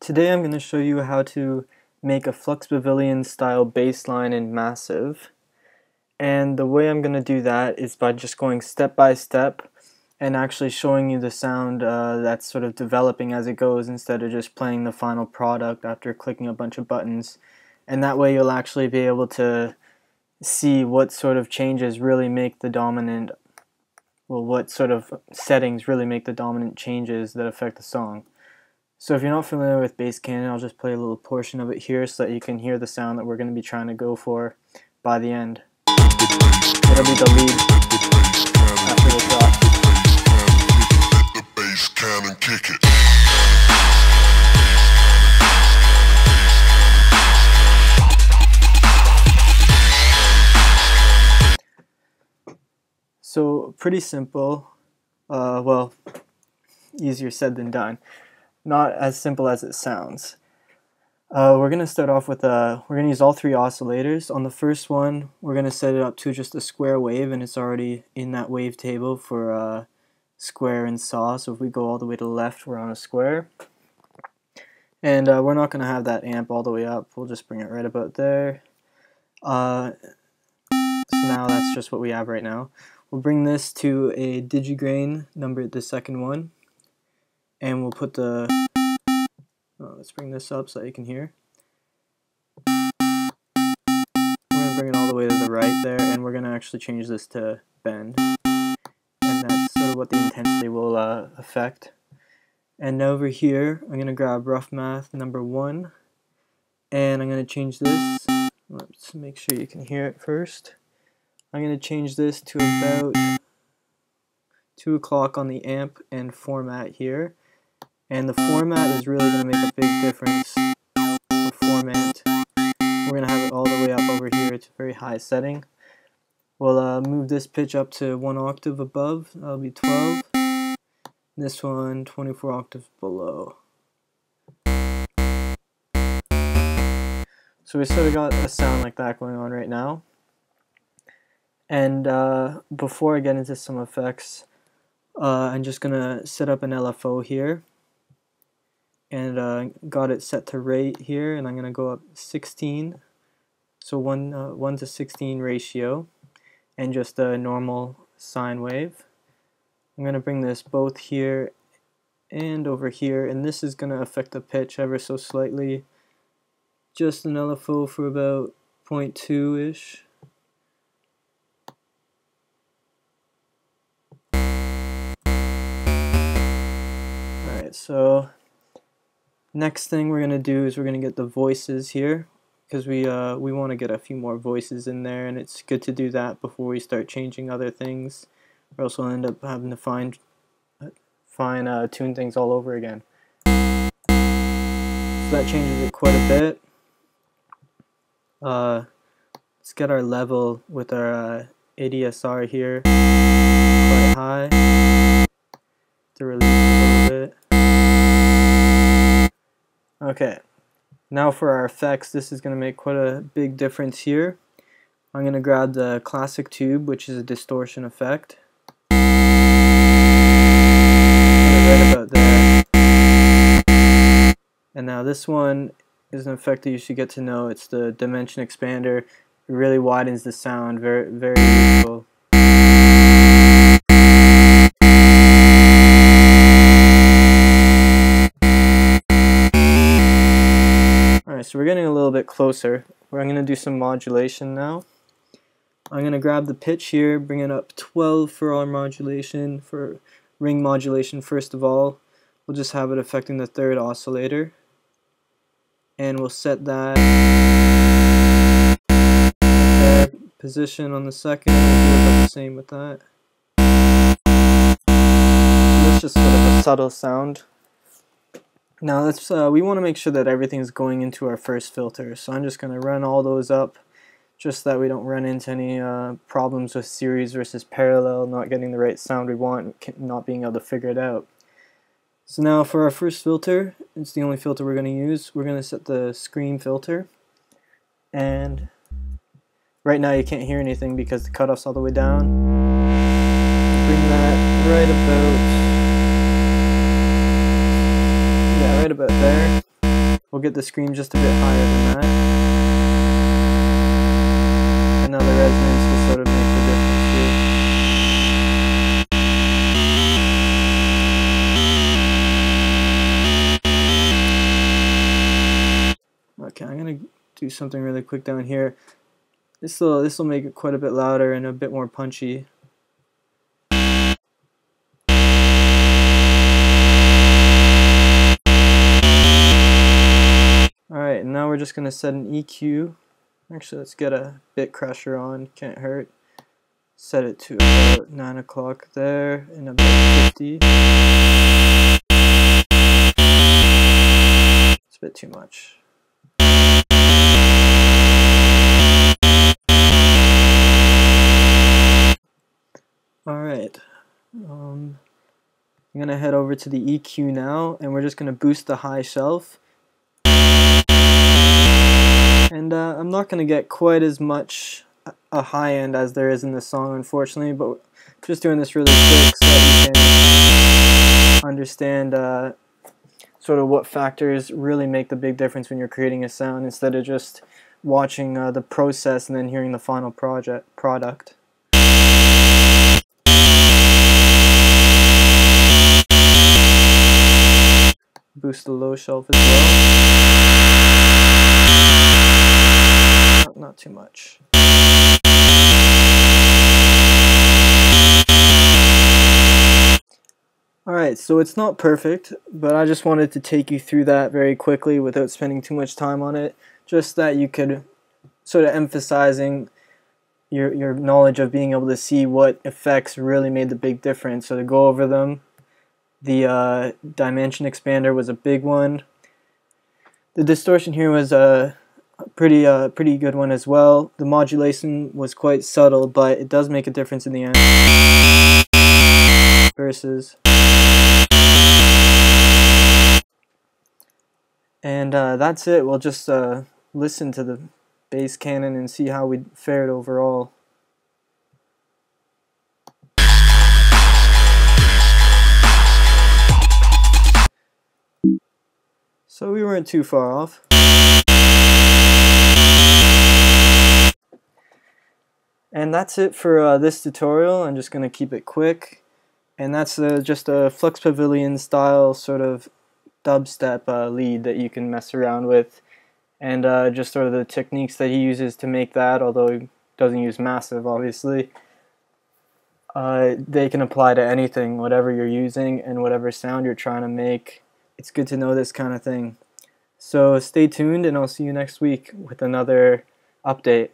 Today I'm going to show you how to make a Flux Pavilion style bass line in Massive. And the way I'm going to do that is by just going step by step and actually showing you the sound that's sort of developing as it goes, instead of just playing the final product after clicking a bunch of buttons. And that way you'll actually be able to see what sort of changes really make the dominant, well, what sort of settings really make the dominant changes that affect the song. So if you're not familiar with bass canon, I'll just play a little portion of it here so that you can hear the sound that we're going to be trying to go for by the end. It'll be the lead after the drop. The bass canon, kick it. So pretty simple, well, easier said than done. Not as simple as it sounds. We're going to start off with we're going to use all three oscillators. On the first one, we're going to set it up to just a square wave, and it's already in that wave table for square and saw. So if we go all the way to the left, we're on a square. And we're not going to have that amp all the way up. We'll just bring it right about there. So now that's just what we have right now. We'll bring this to a digigrain, number the second one. And we'll put the, let's bring this up so that you can hear. We're going to bring it all the way to the right there, and we're going to actually change this to bend. And that's sort of what the intensity will affect. And over here, I'm going to grab rough math number 1, and I'm going to change this. Let's make sure you can hear it first. I'm going to change this to about 2 o'clock on the amp and format here. And the format is really going to make a big difference. The format, we're going to have it all the way up over here. It's a very high setting. We'll move this pitch up to 1 octave above. That'll be 12. This one, 24 octaves below. So we sort of got a sound like that going on right now. And before I get into some effects, I'm just going to set up an LFO here. And got it set to rate here, and I'm going to go up 16, so 1 to 16 ratio, and just a normal sine wave. I'm going to bring this both here and over here, and this is going to affect the pitch ever so slightly. Just an LFO for about 0.2-ish. Alright, so next thing we're going to do is we're going to get the voices here, because we want to get a few more voices in there, and it's good to do that before we start changing other things, or else we'll end up having to fine tune things all over again. So that changes it quite a bit. Let's get our level with our ADSR here quite high to release a little bit. Okay, now for our effects, this is going to make quite a big difference here. I'm going to grab the classic tube, which is a distortion effect. Put it right about there. And now this one is an effect that you should get to know. It's the dimension expander. It really widens the sound, very, very useful. So we're getting a little bit closer. I'm going to do some modulation now. I'm going to grab the pitch here, bring it up 12 for our modulation, for ring modulation first of all. We'll just have it affecting the third oscillator. And we'll set that there. Position on the second. We'll do about the same with that. That's just sort of a subtle sound. Now let's we want to make sure that everything is going into our first filter, so I'm just going to run all those up just so that we don't run into any problems with series versus parallel, not getting the right sound we want, not being able to figure it out. So now for our first filter, it's the only filter we're going to use. We're going to set the screen filter, and right now you can't hear anything because the cutoff's all the way down. Bring that right about there. get the scream just a bit higher than that. And now the resonance will sort of make the difference here. Okay, I'm gonna do something really quick down here. This will make it quite a bit louder and a bit more punchy. Alright, and now we're just going to set an EQ. Actually, let's get a bit crusher on, can't hurt. Set it to about 9 o'clock there, and about 50. It's a bit too much. Alright, I'm going to head over to the EQ now, and we're just going to boost the high shelf. And I'm not going to get quite as much a high end as there is in this song, unfortunately, but just doing this really quick so that you can understand sort of what factors really make the big difference when you're creating a sound, instead of just watching the process and then hearing the final product. Boost the low shelf as well. Not too much. Alright, so it's not perfect, but I just wanted to take you through that very quickly without spending too much time on it, just that you could sort of emphasizing your knowledge of being able to see what effects really made the big difference. So to go over them, the dimension expander was a big one. The distortion here was a pretty good one as well. The modulation was quite subtle, but it does make a difference in the end. Verses. And that's it. We'll just listen to the bass canon and see how we fared overall. So we weren't too far off. And that's it for this tutorial. I'm just going to keep it quick. And that's just a Flux Pavilion style sort of dubstep lead that you can mess around with. And just sort of the techniques that he uses to make that, although he doesn't use Massive obviously. They can apply to anything, whatever you're using and whatever sound you're trying to make. It's good to know this kind of thing. So stay tuned, and I'll see you next week with another update.